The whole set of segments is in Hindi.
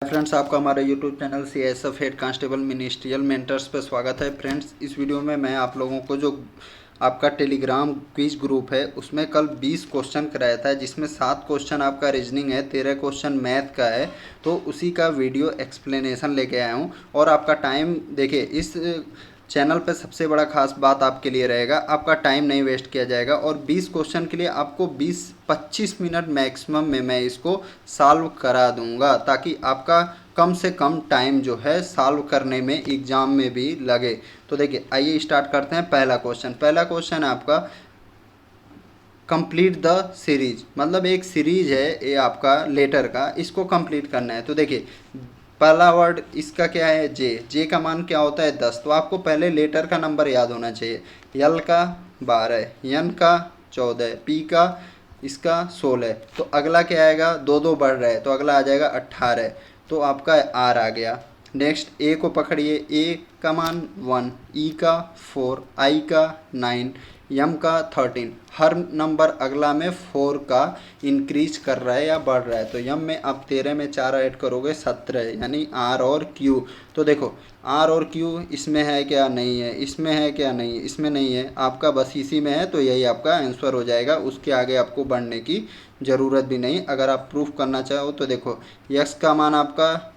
फ्रेंड्स, आपका हमारे YouTube channel CISF head constable ministerial mentors पर स्वागत है। फ्रेंड्स, इस वीडियो में मैं आप लोगों को जो आपका टेलीग्राम क्विज ग्रुप है उसमें कल 20 क्वेश्चन कराया था, जिसमें 7 क्वेश्चन आपका रीजनिंग है, 13 क्वेश्चन मैथ का है। तो उसी का वीडियो एक्सप्लेनेशन लेके आया हूँ। और आपका टाइम देखिए, इस चैनल पे सबसे बड़ा खास बात आपके लिए रहेगा, आपका टाइम नहीं वेस्ट किया जाएगा। और 20 क्वेश्चन के लिए आपको 20-25 मिनट मैक्सिमम में मैं इसको सॉल्व करा दूंगा, ताकि आपका कम से कम टाइम जो है सॉल्व करने में एग्ज़ाम में भी लगे। तो देखिए, आइए स्टार्ट करते हैं। पहला क्वेश्चन है आपका, कंप्लीट द सीरीज। मतलब एक सीरीज है ये आपका लेटर का, इसको कंप्लीट करना है। तो देखिए, पहला वर्ड इसका क्या है, जे का मान क्या होता है 10। तो आपको पहले लेटर का नंबर याद होना चाहिए। यल का 12, एन का 14, पी का इसका 16। तो अगला क्या आएगा, दो दो बढ़ रहा है तो अगला आ जाएगा 18। तो आपका आर आ गया। नेक्स्ट ए को पकड़िए, ए का मान 1, ई का 4, आई का 9, यम का 13। हर नंबर अगला में 4 का इंक्रीज कर रहा है या बढ़ रहा है। तो यम में अब 13 में 4 ऐड करोगे 17, यानी आर और क्यू। तो देखो, आर और क्यू इसमें है क्या, नहीं है। इसमें है क्या, नहीं, इसमें नहीं है। आपका बस इसी में है, तो यही आपका आंसर हो जाएगा। उसके आगे आपको बढ़ने की ज़रूरत भी नहीं। अगर आप प्रूफ करना चाहो तो देखो, यक्स का मान आपका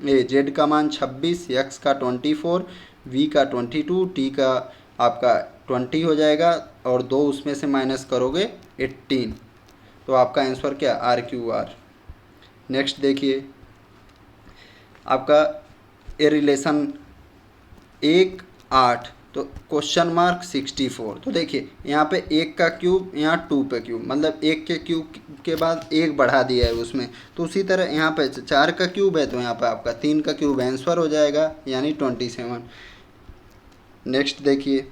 जेड का मान 26, एक्स का 24, वी का 22, टी का आपका 20 हो जाएगा, और दो उसमें से माइनस करोगे 18। तो आपका आंसर क्या, आर क्यू आर। नेक्स्ट देखिए, आपका ए रिलेशन 1-8, तो क्वेश्चन मार्क 64। तो देखिए, यहाँ पे 1 का क्यूब, यहाँ 2 पे क्यूब, मतलब 1 के क्यूब के बाद 1 बढ़ा दिया है उसमें। तो उसी तरह यहाँ पे 4 का क्यूब है, तो यहाँ पे आपका 3 का क्यूब आंसर हो जाएगा, यानी 27। नेक्स्ट देखिए,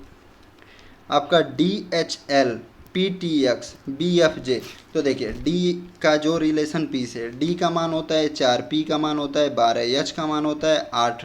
आपका DHL PTX BFJ। तो देखिए, डी का जो रिलेशन पी से, डी का मान होता है 4, पी का मान होता है 12, एच का मान होता है 8,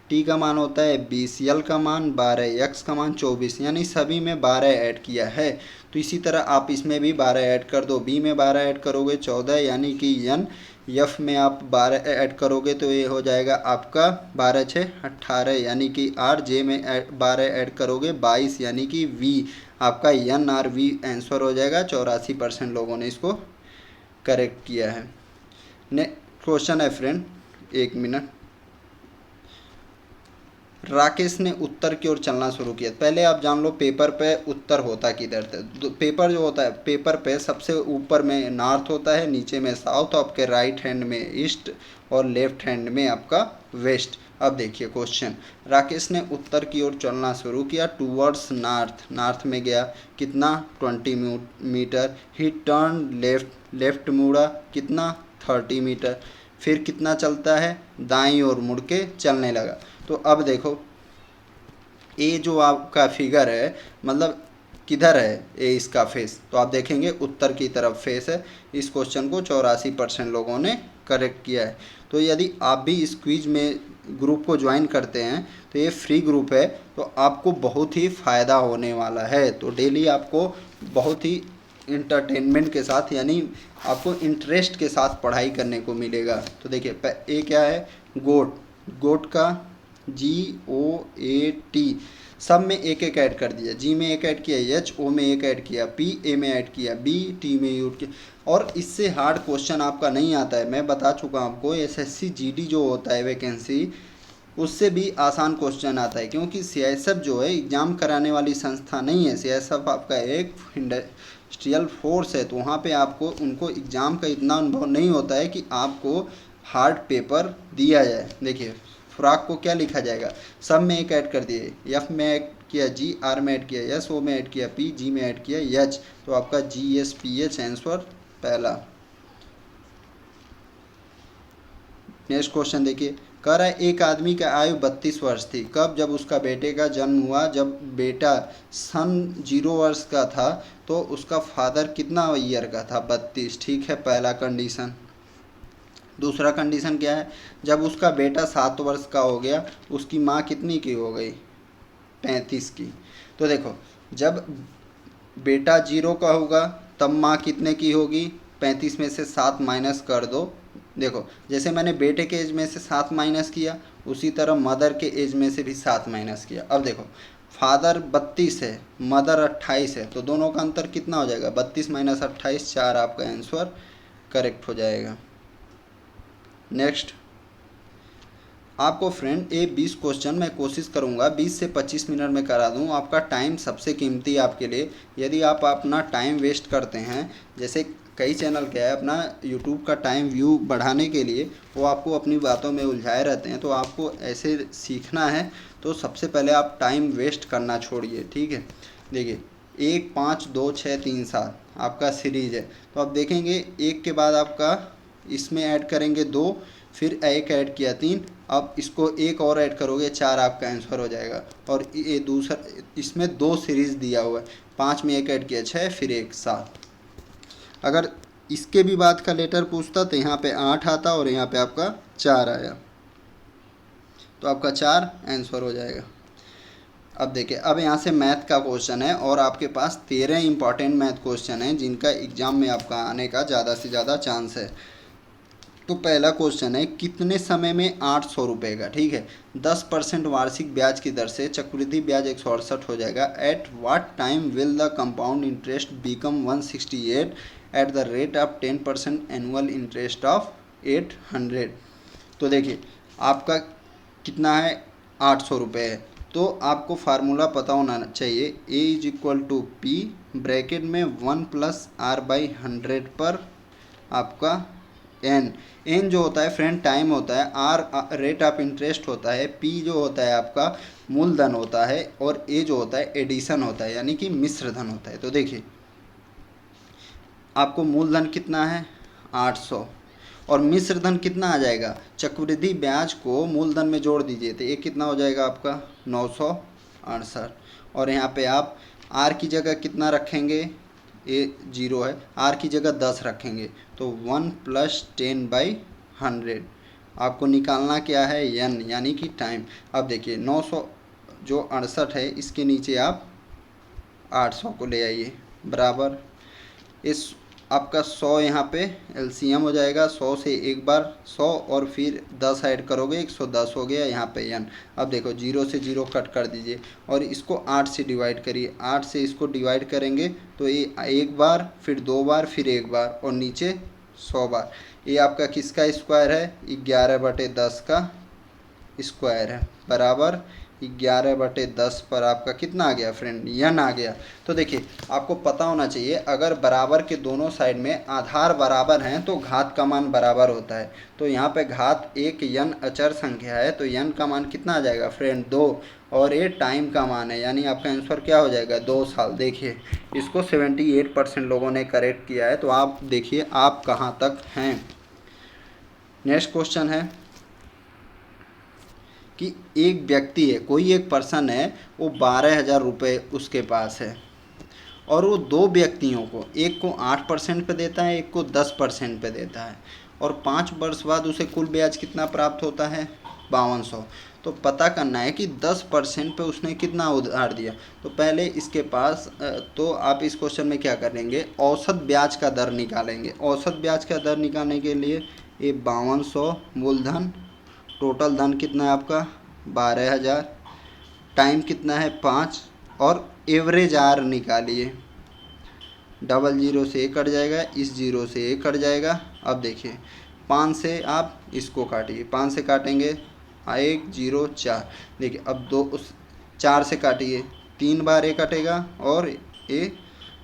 टी का मान होता है 20, यल का मान 12, एक्स का मान 24, यानी सभी में 12 ऐड किया है। तो इसी तरह आप इसमें भी 12 ऐड कर दो। बी में 12 ऐड करोगे 14, यानी कि यन। यफ में आप 12 ऐड करोगे तो ये हो जाएगा आपका 12×6 18, यानी कि आर। जे में 12 ऐड करोगे 22, यानी कि वी। आपका एन आर वी आंसर हो जाएगा। 84% लोगों ने इसको करेक्ट किया है। नेक्स्ट क्वेश्चन है फ्रेंड, 1 मिनट। राकेश ने उत्तर की ओर चलना शुरू किया। पहले आप जान लो पेपर पे उत्तर होता किधर था। पेपर जो होता है, पेपर पे सबसे ऊपर में नॉर्थ होता है, नीचे में साउथ, आपके राइट हैंड में ईस्ट और लेफ्ट हैंड में आपका वेस्ट। अब देखिए क्वेश्चन, राकेश ने उत्तर की ओर चलना शुरू किया, टूवर्ड्स नॉर्थ। नॉर्थ में गया, कितना, 20 मीटर। ही टर्न लेफ्ट, लेफ्ट मुड़ा, कितना, 30 मीटर। फिर कितना चलता है, दाईं ओर मुड़ के चलने लगा। तो अब देखो, ए जो आपका फिगर है, मतलब किधर है ए इसका फेस, तो आप देखेंगे उत्तर की तरफ फेस है। इस क्वेश्चन को 84% लोगों ने करेक्ट किया है। तो यदि आप भी इस क्विज में ग्रुप को ज्वाइन करते हैं, तो ये फ्री ग्रुप है, तो आपको बहुत ही फ़ायदा होने वाला है। तो डेली आपको बहुत ही इंटरटेनमेंट के साथ, यानी आपको इंटरेस्ट के साथ पढ़ाई करने को मिलेगा। तो देखिए, ए क्या है, गोट। गोट का GOAT, सब में एक एक ऐड कर दिया। जी में एक ऐड किया, एच ओ में एक ऐड किया, पी ए में ऐड किया, बी टी में यूज किया। और इससे हार्ड क्वेश्चन आपका नहीं आता है, मैं बता चुका हूँ आपको। SSC GD जो होता है वैकेंसी, उससे भी आसान क्वेश्चन आता है, क्योंकि CISF जो है एग्ज़ाम कराने वाली संस्था नहीं है। CISF आपका एक इंडस्ट्रियल फोर्स है, तो वहाँ पे आपको उनको एग्ज़ाम का इतना अनुभव नहीं होता है कि आपको हार्ड पेपर दिया जाए। देखिए, फ्रॉक को क्या लिखा जाएगा, सब में एक ऐड कर दिए। एफ में ऐड किया, जी आर में ऐड किया, एस ओ में ऐड किया, पी जी में ऐड किया, एच। तो आपका GSPH आंसर पहला। नेक्स्ट क्वेश्चन देखिए, कह रहा है एक आदमी का आयु 32 वर्ष थी। कब, जब उसका बेटे का जन्म हुआ। जब बेटा सन 0 वर्ष का था तो उसका फादर कितना ईयर का था, 32। ठीक है, पहला कंडीशन। दूसरा कंडीशन क्या है, जब उसका बेटा 7 वर्ष का हो गया, उसकी माँ कितनी की हो गई, 35 की। तो देखो, जब बेटा 0 का होगा तब माँ कितने की होगी, 35 में से 7 माइनस कर दो, देखो जैसे मैंने बेटे के एज में से 7 माइनस किया, उसी तरह मदर के एज में से भी 7 माइनस किया। अब देखो फादर 32 है, मदर 28 है, तो दोनों का अंतर कितना हो जाएगा? 32 माइनस 28, 4 आपका आंसर करेक्ट हो जाएगा। नेक्स्ट आपको फ्रेंड ये 20 क्वेश्चन मैं कोशिश करूंगा 20 से 25 मिनट में करा दूं। आपका टाइम सबसे कीमती है आपके लिए। यदि आप अपना टाइम वेस्ट करते हैं, जैसे कई चैनल क्या है अपना यूट्यूब का टाइम व्यू बढ़ाने के लिए वो आपको अपनी बातों में उलझाए रहते हैं, तो आपको ऐसे सीखना है तो सबसे पहले आप टाइम वेस्ट करना छोड़िए, ठीक है। देखिए 1 5 2 6 3 7 आपका सीरीज है, तो आप देखेंगे एक के बाद आपका इसमें ऐड करेंगे 2, फिर एक ऐड किया 3, अब इसको एक और ऐड करोगे 4 आपका आंसर हो जाएगा। और ये दूसरा इसमें 2 सीरीज़ दिया हुआ है, 5 में एक ऐड किया 6, फिर एक 7। अगर इसके भी बाद का लेटर पूछता तो यहाँ पे 8 आता और यहाँ पे आपका 4 आया, तो आपका 4 आंसर हो जाएगा। अब देखिए अब यहाँ से मैथ का क्वेश्चन है और आपके पास 13 इंपॉर्टेंट मैथ क्वेश्चन हैं जिनका एग्ज़ाम में आपका आने का ज़्यादा से ज़्यादा चांस है। तो पहला क्वेश्चन है कितने समय में 800 रुपये का, ठीक है, 10% वार्षिक ब्याज की दर से चक्रवृद्धि ब्याज 168 हो जाएगा। At what time will the compound interest become 168 at the rate of 10% annual interest of 800। तो देखिए आपका कितना है 800 रुपये है, तो आपको फार्मूला पता होना चाहिए। A is equal to P bracket में 1 प्लस आर बाई 100 पर आपका एन जो होता है फ्रेंड टाइम होता है, आर रेट ऑफ इंटरेस्ट होता है, पी जो होता है आपका मूलधन होता है, और ए जो होता है एडिशन होता है यानी कि मिश्र धन होता है। तो देखिए आपको मूलधन कितना है 800 और मिश्र धन कितना आ जाएगा, चक्रवृद्धि ब्याज को मूलधन में जोड़ दीजिए तो ये कितना हो जाएगा आपका 968। और यहाँ पे आप आर की जगह कितना रखेंगे, ये 0 है, आर की जगह 10 रखेंगे तो 1 प्लस 10/100। आपको निकालना क्या है एन यानी कि टाइम। अब देखिए 900 जो 68 है इसके नीचे आप 800 को ले आइए बराबर इस आपका 100 यहाँ पे एलसीएम हो जाएगा, 100 से एक बार 100 और फिर 10 ऐड करोगे 110 हो गया यहाँ पे एन। अब देखो 0 से 0 कट कर दीजिए और इसको 8 से डिवाइड करिए, 8 से इसको डिवाइड करेंगे तो ये एक बार फिर 2 बार फिर एक बार और नीचे 100 बार। ये आपका किसका स्क्वायर है, 11/10 का स्क्वायर है बराबर 11/10 पर आपका कितना आ गया फ्रेंड, यन आ गया। तो देखिए आपको पता होना चाहिए अगर बराबर के दोनों साइड में आधार बराबर हैं तो घात का मान बराबर होता है। तो यहाँ पे घात एक यन अचर संख्या है तो यन का मान कितना आ जाएगा फ्रेंड 2, और ये टाइम का मान है यानी आपका आंसर क्या हो जाएगा 2 साल। देखिए इसको 78% लोगों ने करेक्ट किया है, तो आप देखिए आप कहाँ तक हैं। नेक्स्ट क्वेश्चन है कि एक व्यक्ति है, कोई एक पर्सन है, वो 12,000 रुपये उसके पास है और वो 2 व्यक्तियों को, एक को 8% पे देता है एक को 10% पे देता है, और 5 वर्ष बाद उसे कुल ब्याज कितना प्राप्त होता है 5200। तो पता करना है कि 10% पे उसने कितना उधार दिया। तो पहले इसके पास तो आप इस क्वेश्चन में क्या करेंगे, औसत ब्याज का दर निकालेंगे। औसत ब्याज का दर निकालने के लिए ये 5200 मूलधन, टोटल धन कितना है आपका 12,000, टाइम कितना है 5, और एवरेज आर निकालिए। 00 से 1 कट जाएगा, इस 0 से 1 कट जाएगा। अब देखिए 5 से आप इसको काटिए, 5 से काटेंगे 1 0 4। देखिए अब 2 उस 4 से काटिए, 3 बार 1 कटेगा और ये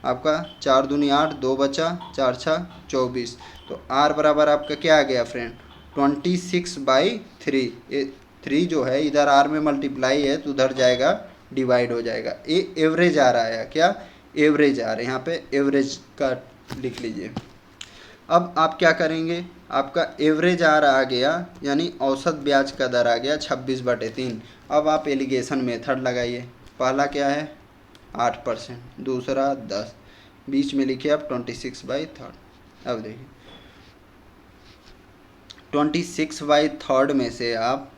आपका 4 दूनी 8, 2 बचा, 4 6 24। तो आर बराबर आपका क्या आ गया फ्रेंड 26/3। ये 3 जो है इधर आर में मल्टीप्लाई है तो उधर जाएगा डिवाइड हो जाएगा। ये एवरेज आ रहा है, क्या एवरेज आ रहा है, यहाँ पे एवरेज का लिख लीजिए। अब आप क्या करेंगे, आपका एवरेज आर आ गया यानी औसत ब्याज का दर आ गया 26/3। अब आप एलिगेशन मेथड लगाइए। पहला क्या है 8%, दूसरा 10, बीच में लिखिए आप 26/3। अब देखिए 26/3 में से आप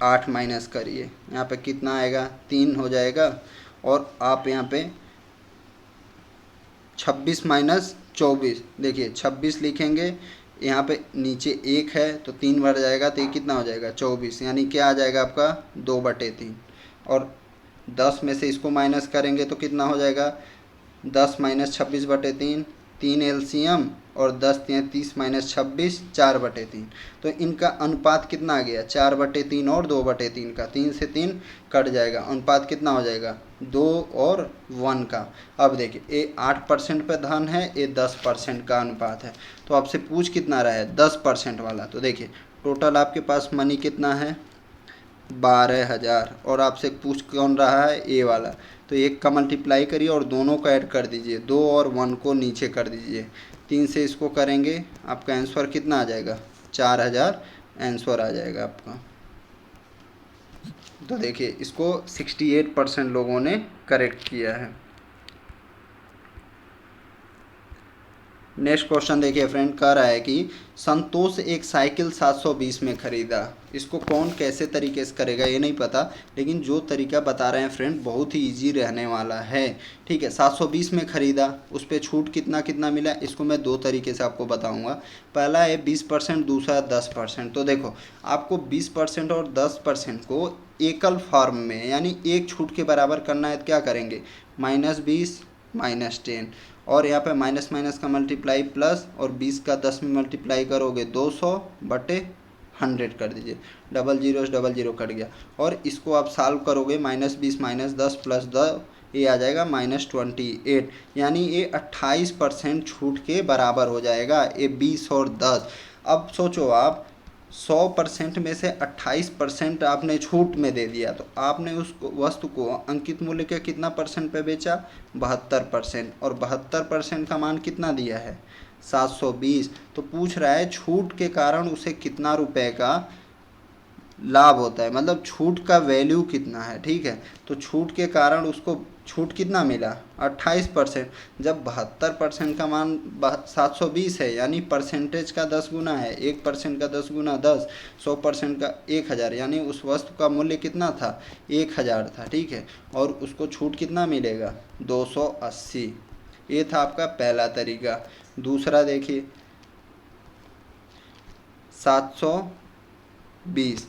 8 माइनस करिए, यहाँ पे कितना आएगा 3 हो जाएगा, और आप यहाँ पे 26 - 24, देखिए 26 लिखेंगे, यहाँ पे नीचे 1 है तो 3 बढ़ जाएगा तो ये कितना हो जाएगा 24, यानी क्या आ जाएगा आपका 2/3। और 10 में से इसको माइनस करेंगे तो कितना हो जाएगा 10 माइनस 26/3, 3 एलसीएम, और 10 3 30 माइनस 26 4/3। तो इनका अनुपात कितना आ गया 4/3 और 2/3 का, 3 से 3 कट जाएगा, अनुपात कितना हो जाएगा 2 और 1 का। अब देखिए ये 8% पे धन है, ये 10% का अनुपात है। तो आपसे पूछ कितना रहा है 10% वाला। तो देखिए टोटल आपके पास मनी कितना है 12,000, और आपसे पूछ कौन रहा है ए वाला। तो एक का मल्टीप्लाई करिए और दोनों को ऐड कर दीजिए, 2 और 1 को नीचे कर दीजिए, 3 से इसको करेंगे आपका आंसर कितना आ जाएगा 4,000 आंसर आ जाएगा आपका। तो देखिए इसको 68% लोगों ने करेक्ट किया है। नेक्स्ट क्वेश्चन देखिए फ्रेंड, कह रहा है कि संतोष एक साइकिल 720 में खरीदा। इसको कौन कैसे तरीके से करेगा ये नहीं पता, लेकिन जो तरीका बता रहे हैं फ्रेंड बहुत ही इजी रहने वाला है। ठीक है, 720 में खरीदा, उस पर छूट कितना कितना मिला, इसको मैं दो तरीके से आपको बताऊंगा। पहला है 20%, दूसरा 10%। तो देखो आपको 20% और 10% को एकल फॉर्म में यानी एक छूट के बराबर करना है तो क्या करेंगे -20 -10, और यहाँ पे माइनस माइनस का मल्टीप्लाई प्लस, और 20 का 10 में मल्टीप्लाई करोगे 200/100 कर दीजिए, डबल जीरो कट गया। और इसको आप सॉल्व करोगे -20 -10 प्लस 10, ये आ जाएगा -28, यानी ये 28% छूट के बराबर हो जाएगा, ये 20 और 10। अब सोचो आप 100% में से 28% आपने छूट में दे दिया, तो आपने उस वस्तु को अंकित मूल्य के कितना परसेंट पे बेचा 72%, और 72% का मान कितना दिया है 720। तो पूछ रहा है छूट के कारण उसे कितना रुपए का लाभ होता है, मतलब छूट का वैल्यू कितना है। ठीक है, तो छूट के कारण उसको छूट कितना मिला 28%। जब 72% का मान 720 है, यानी परसेंटेज का 10 गुना है, 1% का 10 गुना 10, 100% का 1000, यानी उस वस्तु का मूल्य कितना था 1000 था। ठीक है, और उसको छूट कितना मिलेगा 280। ये था आपका पहला तरीका। दूसरा देखिए 720,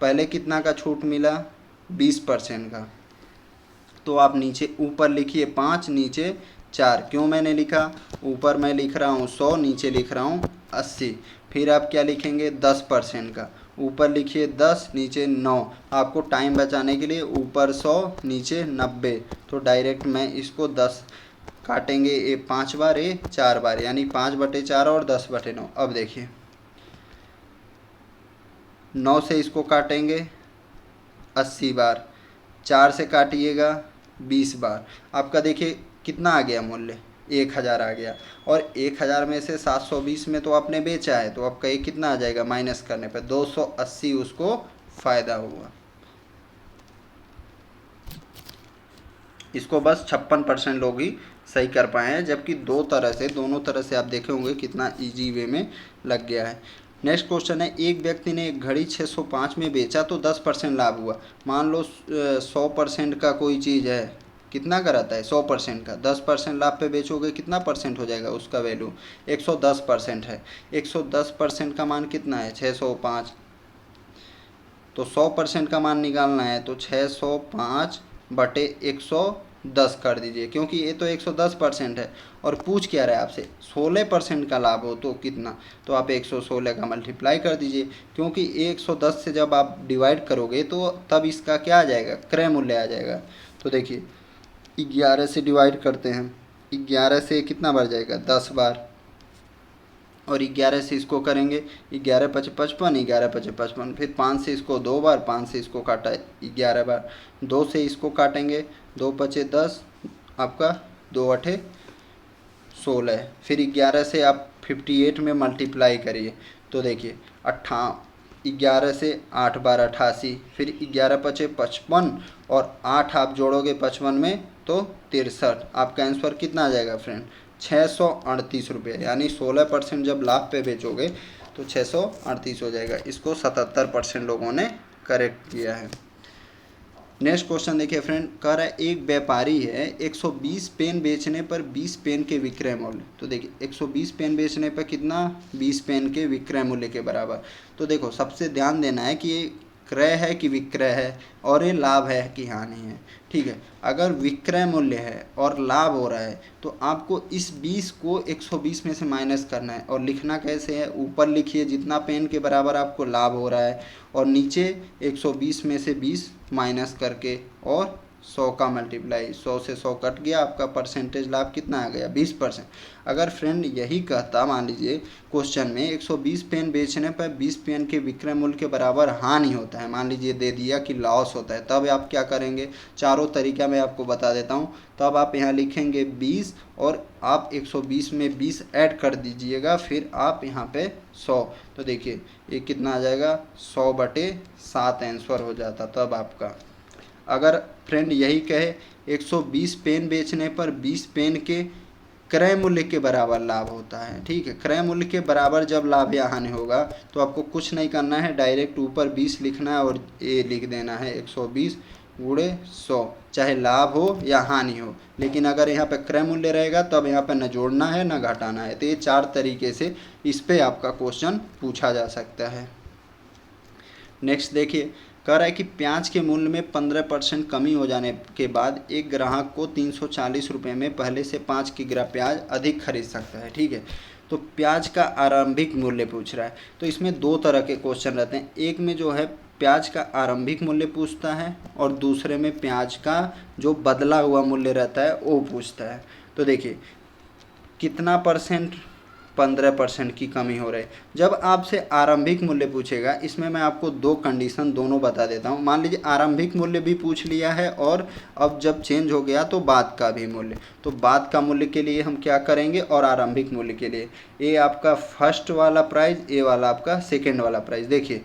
पहले कितना का छूट मिला 20% का, तो आप नीचे ऊपर लिखिए 5 नीचे 4। क्यों मैंने लिखा, ऊपर मैं लिख रहा हूँ 100, नीचे लिख रहा हूँ 80। फिर आप क्या लिखेंगे 10% का, ऊपर लिखिए 10 नीचे 9। आपको टाइम बचाने के लिए ऊपर 100 नीचे 90, तो डायरेक्ट मैं इसको 10 काटेंगे, ये 5 बार ये 4 बार, यानी 5/4 और 10/9। अब देखिए 9 से इसको काटेंगे 80 बार, 4 से काटिएगा 20 बार। आपका देखिए कितना आ गया मूल्य 1000 आ गया, और 1000 में से 720 में तो आपने बेचा है, तो आपका ये कितना आ जाएगा माइनस करने पर 280 उसको फ़ायदा हुआ। इसको बस 56% लोग ही सही कर पाए हैं, जबकि दोनों तरह से आप देखे होंगे कितना इजी वे में लग गया है। नेक्स्ट क्वेश्चन है, एक व्यक्ति ने एक घड़ी 605 में बेचा तो 10% लाभ हुआ। मान लो 100% का कोई चीज़ है, कितना का रहता है 100% का, 10% लाभ पे बेचोगे कितना परसेंट हो जाएगा उसका वैल्यू 110% है। 110% का मान कितना है 605, तो 100% का मान निकालना है तो 605/110 कर दीजिए, क्योंकि ये तो 110% है। और पूछ क्या रहा है आपसे 16% का लाभ हो तो कितना, तो आप 116 का मल्टीप्लाई कर दीजिए, क्योंकि 110 से जब आप डिवाइड करोगे तो तब इसका क्या आ जाएगा क्रय मूल्य आ जाएगा। तो देखिए 11 से डिवाइड करते हैं, 11 से कितना बार जाएगा 10 बार, और 11 से इसको करेंगे 11 × 5 = 55, 11 × 5 = 55। फिर 5 से इसको 2 बार, 5 से इसको काटा 11 बार, 2 से इसको काटेंगे 2 × 5 = 10, आपका 2 × 8 = 16। फिर 11 से आप 58 में मल्टीप्लाई करिए, तो देखिए 11 से 8 बार 88, फिर 11 × 5 = 55, और 8 आप जोड़ोगे 55 में तो 63। आपका आंसर कितना आ जाएगा फ्रेंड 638 रुपये, यानी 16% जब लाभ पे बेचोगे तो 638 हो जाएगा। इसको 77% लोगों ने करेक्ट किया है। नेक्स्ट क्वेश्चन देखिए फ्रेंड, कह रहा है एक व्यापारी है 120 पेन बेचने पर 20 पेन के विक्रय मूल्य। तो देखिए 120 पेन बेचने पर कितना, 20 पेन के विक्रय मूल्य के बराबर। तो देखो सबसे ध्यान देना है कि ये क्रय है कि विक्रय है और ये लाभ है कि हानि है। ठीक है, अगर विक्रय मूल्य है और लाभ हो रहा है तो आपको इस 20 को 120 में से माइनस करना है। और लिखना कैसे है, ऊपर लिखिए जितना पेन के बराबर आपको लाभ हो रहा है और नीचे 120 में से 20 माइनस करके और 100 का मल्टीप्लाई, 100 से 100 कट गया, आपका परसेंटेज लाभ कितना आ गया, 20%। अगर फ्रेंड यही कहता, मान लीजिए क्वेश्चन में 120 पेन बेचने पर 20 पेन के विक्रय मूल्य के बराबर हानि होता है, मान लीजिए दे दिया कि लॉस होता है, तब आप क्या करेंगे, चारों तरीका मैं आपको बता देता हूँ। तब आप यहाँ लिखेंगे 20 और आप 120 में 20 ऐड कर दीजिएगा, फिर आप यहाँ पे 100। तो देखिए ये कितना आ जाएगा, 100/7 आंसर हो जाता तब आपका। अगर फ्रेंड यही कहे 120 पेन बेचने पर 20 पेन के क्रय मूल्य के बराबर लाभ होता है। ठीक है, क्रय मूल्य के बराबर जब लाभ या हानि होगा तो आपको कुछ नहीं करना है, डायरेक्ट ऊपर 20 लिखना है और ये लिख देना है 120 गुणे 100, चाहे लाभ हो या हानि हो। लेकिन अगर यहाँ पे क्रय मूल्य रहेगा तब यहाँ पे न जोड़ना है न घटाना है। तो ये 4 तरीके से इस पे आपका क्वेश्चन पूछा जा सकता है। नेक्स्ट देखिए, कह रहा है कि प्याज के मूल्य में 15% कमी हो जाने के बाद एक ग्राहक को 340 रुपये में पहले से 5 किग्रा प्याज अधिक खरीद सकता है। ठीक है, तो प्याज का आरंभिक मूल्य पूछ रहा है। तो इसमें 2 तरह के क्वेश्चन रहते हैं, एक में जो है प्याज का आरंभिक मूल्य पूछता है और दूसरे में प्याज का जो बदला हुआ मूल्य रहता है वो पूछता है। तो देखिए कितना परसेंट, 15% की कमी हो रही है। जब आपसे आरंभिक मूल्य पूछेगा, इसमें मैं आपको 2 कंडीशन दोनों बता देता हूँ। मान लीजिए आरंभिक मूल्य भी पूछ लिया है और अब जब चेंज हो गया तो बाद का भी मूल्य। तो बाद का मूल्य के लिए हम क्या करेंगे और आरंभिक मूल्य के लिए, ये आपका फर्स्ट वाला प्राइस, ये वाला आपका सेकेंड वाला प्राइस। देखिए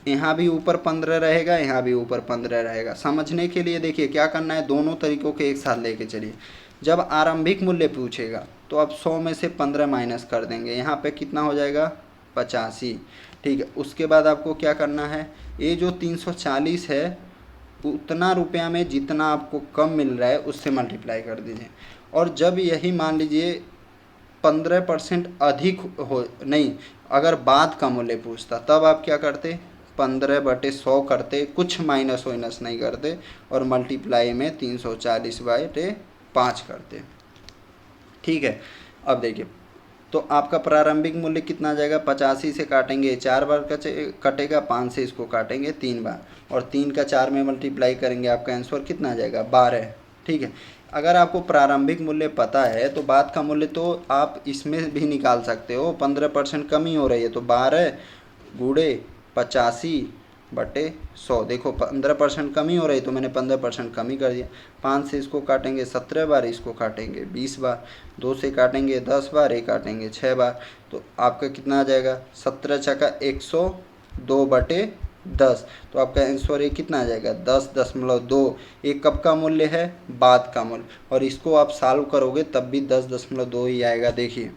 यहाँ भी ऊपर 15 रहेगा, यहाँ भी ऊपर 15 रहेगा। समझने के लिए देखिए क्या करना है, दोनों तरीकों के एक साथ लेके चलिए। जब आरंभिक मूल्य पूछेगा तो आप 100 में से 15 माइनस कर देंगे, यहाँ पे कितना हो जाएगा, 85। ठीक है, उसके बाद आपको क्या करना है, ये जो 340 है उतना रुपया में जितना आपको कम मिल रहा है उससे मल्टीप्लाई कर दीजिए। और जब यही मान लीजिए 15% अधिक हो, नहीं अगर बाद का मूल्य पूछता तब आप क्या करते, 15/100 करते, कुछ माइनस वाइनस नहीं करते और मल्टीप्लाई में 340/5 करते। ठीक है, अब देखिए तो आपका प्रारंभिक मूल्य कितना आ जाएगा, 85 से काटेंगे 4 बार कटेगा, 5 से इसको काटेंगे 3 बार और 3 का 4 में मल्टीप्लाई करेंगे, आपका आंसर कितना आ जाएगा, 12। ठीक है, अगर आपको प्रारंभिक मूल्य पता है तो बाद का मूल्य तो आप इसमें भी निकाल सकते हो। 15% कमी हो रही है तो 12 गुणे 85/100। देखो 15% कमी हो रही तो मैंने 15% कमी कर दिया। 5 से इसको काटेंगे 17 बार, इसको काटेंगे 20 बार, 2 से काटेंगे 10 बार, ये काटेंगे 6 बार। तो आपका कितना आ जाएगा, 17 छक्का 102/10। तो आपका आंसर ये कितना आ जाएगा, 10.2। ये कब का मूल्य है, बाद का मूल्य। और इसको आप सॉल्व करोगे तब भी 10.2 ही आएगा। देखिए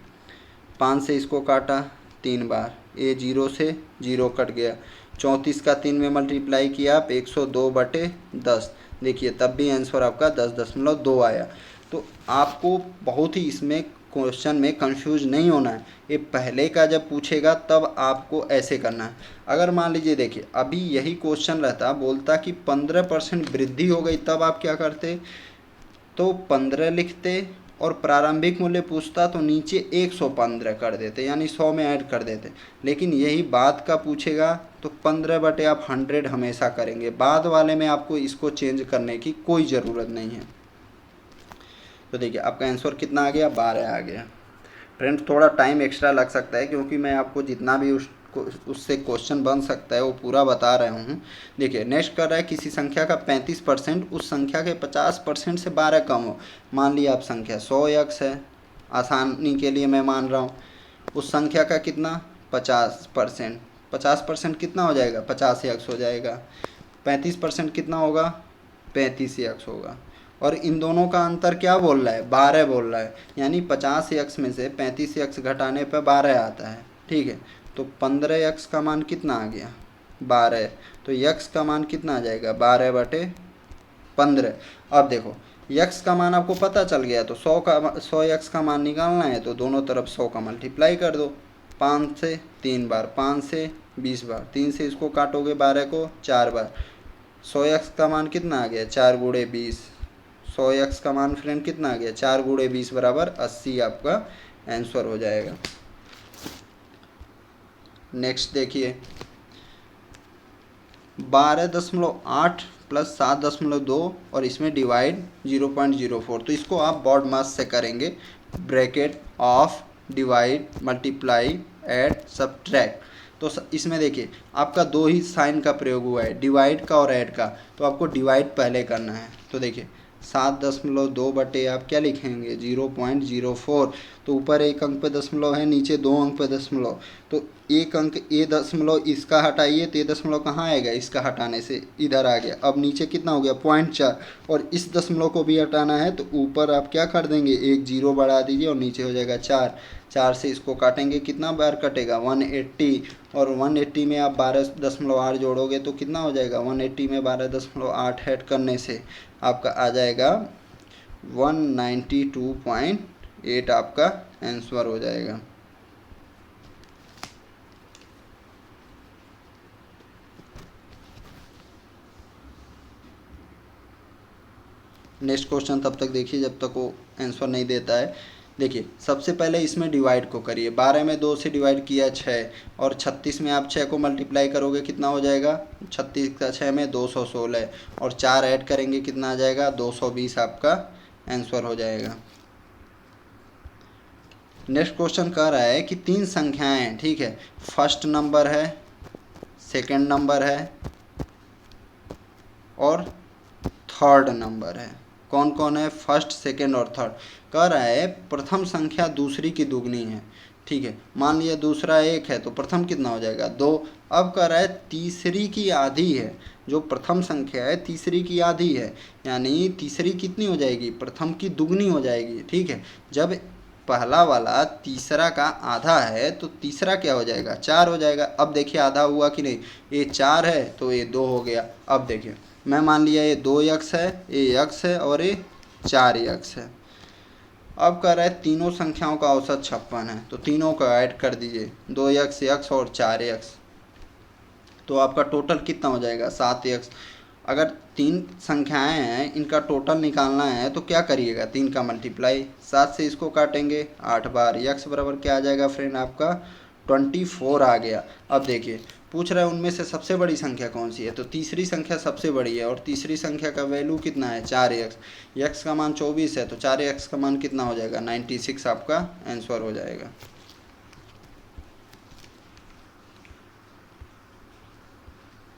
5 से इसको काटा 3 बार, ये 0 से 0 कट गया, 34 का 3 में मल्टीप्लाई किया आप 102/10। देखिए तब भी आंसर आपका 10.2 आया। तो आपको बहुत ही इसमें क्वेश्चन में कंफ्यूज नहीं होना है। ये पहले का जब पूछेगा तब आपको ऐसे करना है। अगर मान लीजिए देखिए अभी यही क्वेश्चन रहता, बोलता कि 15% वृद्धि हो गई, तब आप क्या करते, तो 15 लिखते और प्रारंभिक मूल्य पूछता तो नीचे 115 कर देते, यानी 100 में ऐड कर देते। लेकिन यही बाद का पूछेगा तो 15/100 हमेशा करेंगे। बाद वाले में आपको इसको चेंज करने की कोई ज़रूरत नहीं है। तो देखिए आपका आंसर कितना आ गया, 12 आ गया। फ्रेंड्स थोड़ा टाइम एक्स्ट्रा लग सकता है क्योंकि मैं आपको जितना भी उससे क्वेश्चन बन सकता है वो पूरा बता रहा हूँ। देखिए नेक्स्ट कर रहा है किसी संख्या का 35% उस संख्या के 50% से 12 कम हो। मान लिया आप संख्या 100x है, आसानी के लिए मैं मान रहा हूँ। उस संख्या का कितना 50%, 50% कितना हो जाएगा, 50x हो जाएगा। 35% कितना होगा, 35x होगा। और इन दोनों का अंतर क्या बोल रहा है, 12 बोल रहा है, यानी 50x में से 35x घटाने पर 12 आता है। ठीक है, तो 15x का मान कितना आ गया, 12। तो x का मान कितना आ जाएगा, 12/12। 15। अब देखो यक्स का मान आपको पता चल गया, तो 100 यक्स का मान निकालना है तो दोनों तरफ 100 का मल्टीप्लाई कर दो। 5 से 3 बार, 5 से 20 बार, 3 से इसको काटोगे 12 को 4 बार। 100 यक्स का मान कितना आ गया, 4 गुणे 20। 100 यक्स का मान फ्रेंड कितना आ गया, 4 गुणे 20 बराबर 80 आपका आंसर हो जाएगा। नेक्स्ट देखिए 12.8 प्लस 7.2 और इसमें डिवाइड 0.04, तो इसको आप बॉड मास से करेंगे, bracket of divide multiply add subtract. तो इसमें देखिए आपका दो ही साइन का प्रयोग हुआ है, डिवाइड का और ऐड का, तो आपको डिवाइड पहले करना है। तो देखिए 7.2 बटे आप क्या लिखेंगे 0.04, तो ऊपर एक अंक पे दशमलव है, नीचे दो अंक पे दशमलव, तो एक अंक ए दशमलव इसका हटाइए तो ये दशमलव कहाँ आएगा, इसका हटाने से इधर आ गया। अब नीचे कितना हो गया 0.4, और इस दशमलव को भी हटाना है तो ऊपर आप क्या कर देंगे, एक जीरो बढ़ा दीजिए और नीचे हो जाएगा 4। 4 से इसको काटेंगे, कितना बार कटेगा 180, और 180 में आप 12.8 जोड़ोगे तो कितना हो जाएगा, 180 में 12.8 ऐड करने से आपका आ जाएगा 192.8 आपका आंसर हो जाएगा। नेक्स्ट क्वेश्चन तब तक देखिए जब तक वो आंसर नहीं देता है। देखिए सबसे पहले इसमें डिवाइड को करिए, 12 में 2 से डिवाइड किया 6, और 36 में आप 6 को मल्टीप्लाई करोगे कितना हो जाएगा, 36 का 6 में 216, और 4 ऐड करेंगे कितना आ जाएगा 220 आपका आंसर हो जाएगा। नेक्स्ट क्वेश्चन कह रहा है कि 3 संख्याएं हैं, ठीक है, फर्स्ट नंबर है, सेकंड नंबर है और थर्ड नंबर है। कौन कौन है, फर्स्ट सेकंड और थर्ड। कह रहा है प्रथम संख्या दूसरी की दुगनी है, ठीक है, मान लिया दूसरा 1 है तो प्रथम कितना हो जाएगा 2। अब कह रहा है तीसरी की आधी है, जो प्रथम संख्या है तीसरी की आधी है, यानी तीसरी कितनी हो जाएगी, प्रथम की दुगनी हो जाएगी, ठीक है। जब पहला वाला तीसरा का आधा है तो तीसरा क्या हो जाएगा 4 हो जाएगा। अब देखिए आधा हुआ कि नहीं, ये 4 है तो ये 2 हो गया। अब देखिए मैं मान लिया ये 2 यक्स है, ये यक्स है और ये 4 यक्स है। अब कह रहा है तीनों संख्याओं का औसत 56 है, तो तीनों को ऐड कर दीजिए, 2 यक्स यक्स और 4 यक्स, तो आपका टोटल कितना हो जाएगा 7 यक्स। अगर 3 संख्याएं हैं इनका टोटल निकालना है तो क्या करिएगा 3 का मल्टीप्लाई, 7 से इसको काटेंगे 8 बार, यक्स बराबर क्या आ जाएगा फ्रेंड आपका 24 आ गया। अब देखिए पूछ रहा है उनमें से सबसे बड़ी संख्या कौन सी है, तो तीसरी संख्या सबसे बड़ी है, और तीसरी संख्या का वैल्यू कितना है 4 यक्स, यक्स का मान 24 है तो 4 यक्स का मान कितना हो जाएगा 96 आपका आंसर हो जाएगा।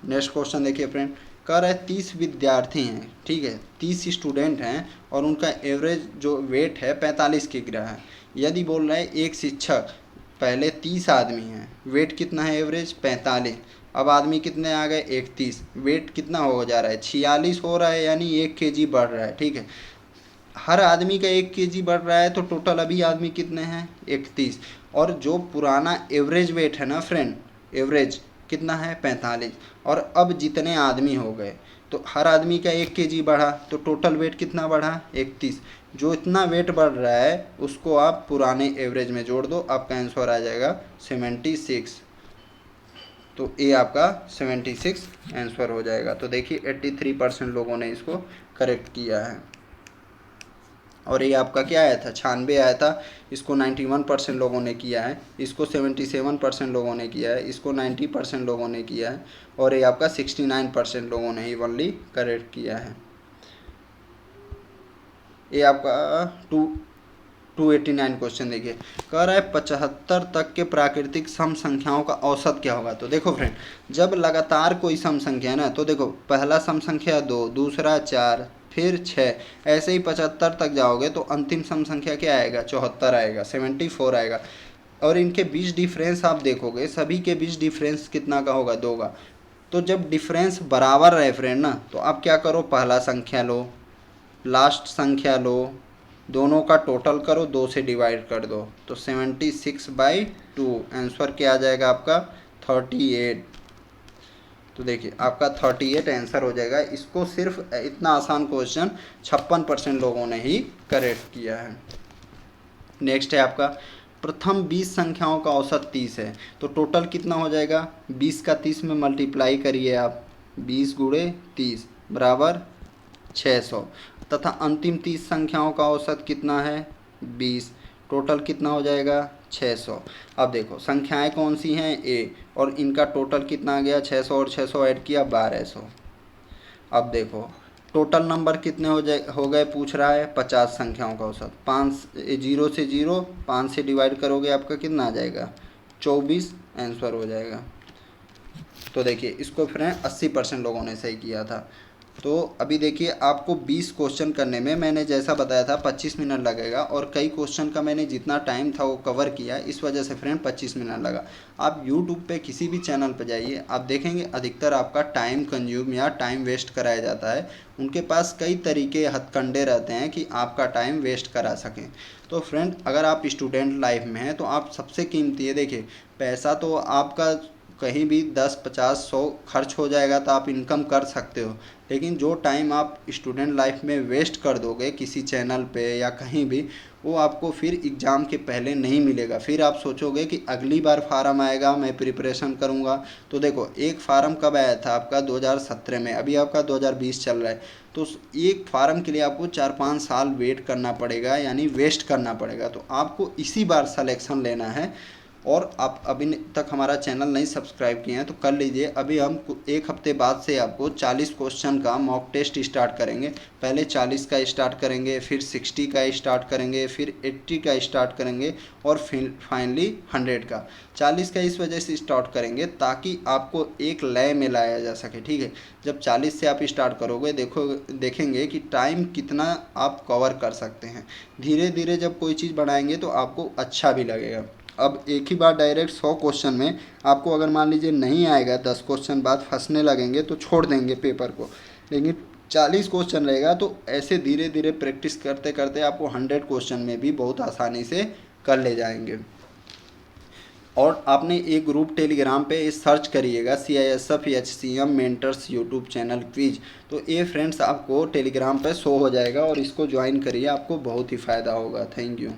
नेक्स्ट क्वेश्चन देखिए फ्रेंड, कह रहा है 30 विद्यार्थी हैं, ठीक है, 30 स्टूडेंट हैं और उनका एवरेज जो वेट है 45 किग्रा है। यदि बोल रहा है एक शिक्षक, पहले 30 आदमी हैं, वेट कितना है एवरेज 45, अब आदमी कितने आ गए 31, वेट कितना हो जा रहा है 46 हो रहा है, यानी 1 kg बढ़ रहा है, ठीक है। हर आदमी का 1 kg बढ़ रहा है तो टोटल अभी आदमी कितने हैं 31, और जो पुराना एवरेज वेट है ना फ्रेंड, एवरेज कितना है 45, और अब जितने आदमी हो गए तो हर आदमी का 1 kg बढ़ा तो टोटल वेट कितना बढ़ा 31। जो इतना वेट बढ़ रहा है उसको आप पुराने एवरेज में जोड़ दो, आपका आंसर आ जाएगा 76। तो ये आपका 76 आंसर हो जाएगा। तो देखिए 83% लोगों ने इसको करेक्ट किया है, और ये आपका क्या आया था 96 आया था, इसको 91% लोगों ने किया है, इसको 77% लोगों ने किया है, इसको 90% लोगों ने किया है, और ये आपका 69% लोगों ने इवनली करेक्ट किया है। ये आपका 289 क्वेश्चन देखिए, कह रहा है 75 तक के प्राकृतिक सम संख्याओं का औसत क्या होगा। तो देखो फ्रेंड जब लगातार कोई सम संख्या है ना, तो देखो पहला सम संख्या 2, दूसरा 4, फिर 6, ऐसे ही 75 तक जाओगे तो अंतिम सम संख्या क्या आएगा 74 आएगा, 74 आएगा। और इनके बीच डिफरेंस आप देखोगे, सभी के बीच डिफरेंस कितना का होगा 2 का। तो जब डिफरेंस बराबर रहे फ्रेंड ना, तो आप क्या करो पहला संख्या लो, लास्ट संख्या लो, दोनों का टोटल करो, 2 से डिवाइड कर दो, तो 76/2 आंसर क्या आ जाएगा आपका 38। तो देखिए आपका 38 आंसर हो जाएगा। इसको सिर्फ इतना आसान क्वेश्चन 56% लोगों ने ही करेक्ट किया है। नेक्स्ट है आपका प्रथम 20 संख्याओं का औसत 30 है, तो टोटल कितना हो जाएगा? 20 का 30 में मल्टीप्लाई करिए आप, 20 गुणे 30 बराबर 600, तथा अंतिम 30 संख्याओं का औसत कितना है? 20। टोटल कितना हो जाएगा? 600। अब देखो संख्याएं कौन सी हैं? ए, और इनका टोटल कितना आ गया? 600 और 600 ऐड किया 1200। अब देखो टोटल नंबर कितने हो गए पूछ रहा है? 50 संख्याओं का औसत। 5 जीरो से जीरो 5 से डिवाइड करोगे आपका कितना आ जाएगा? 24 आंसर हो जाएगा। तो देखिए इसको फ्रेंड 80% लोगों ने सही किया था। तो अभी देखिए आपको 20 क्वेश्चन करने में मैंने जैसा बताया था 25 मिनट लगेगा, और कई क्वेश्चन का मैंने जितना टाइम था वो कवर किया, इस वजह से फ्रेंड 25 मिनट लगा। आप यूट्यूब पे किसी भी चैनल पर जाइए, आप देखेंगे अधिकतर आपका टाइम कंज्यूम या टाइम वेस्ट कराया जाता है। उनके पास कई तरीके हथकंडे रहते हैं कि आपका टाइम वेस्ट करा सकें। तो फ्रेंड अगर आप स्टूडेंट लाइफ में हैं तो आप सबसे कीमती है, देखिए पैसा तो आपका कहीं भी 10, 50, 100 खर्च हो जाएगा तो आप इनकम कर सकते हो, लेकिन जो टाइम आप स्टूडेंट लाइफ में वेस्ट कर दोगे किसी चैनल पे या कहीं भी, वो आपको फिर एग्ज़ाम के पहले नहीं मिलेगा। फिर आप सोचोगे कि अगली बार फार्म आएगा मैं प्रिपरेशन करूँगा। तो देखो एक फार्म कब आया था आपका? 2017 में, अभी आपका 2020 चल रहा है। तो एक फार्म के लिए आपको 4-5 साल वेट करना पड़ेगा, यानी वेस्ट करना पड़ेगा। तो आपको इसी बार सिलेक्शन लेना है। और आप अभी तक हमारा चैनल नहीं सब्सक्राइब किए हैं तो कर लीजिए। अभी हम एक हफ्ते बाद से आपको 40 क्वेश्चन का मॉक टेस्ट स्टार्ट करेंगे। पहले 40 का स्टार्ट करेंगे, फिर 60 का स्टार्ट करेंगे, फिर 80 का स्टार्ट करेंगे, और फिर फाइनली 100 का। 40 का इस वजह से स्टार्ट करेंगे ताकि आपको एक लय में लाया जा सके, ठीक है। जब 40 से आप स्टार्ट करोगे देखेंगे कि टाइम कितना आप कवर कर सकते हैं। धीरे धीरे जब कोई चीज़ बढ़ाएंगे तो आपको अच्छा भी लगेगा। अब एक ही बार डायरेक्ट 100 क्वेश्चन में आपको अगर मान लीजिए नहीं आएगा, 10 क्वेश्चन बाद फंसने लगेंगे तो छोड़ देंगे पेपर को। लेकिन 40 क्वेश्चन रहेगा तो ऐसे धीरे धीरे प्रैक्टिस करते करते आपको 100 क्वेश्चन में भी बहुत आसानी से कर ले जाएंगे। और आपने एक ग्रुप टेलीग्राम पे सर्च करिएगा CISF HCM mentors YouTube channel quiz. तो ये फ्रेंड्स आपको टेलीग्राम पे शो हो जाएगा, और इसको ज्वाइन करिए, आपको बहुत ही फ़ायदा होगा। Thank you.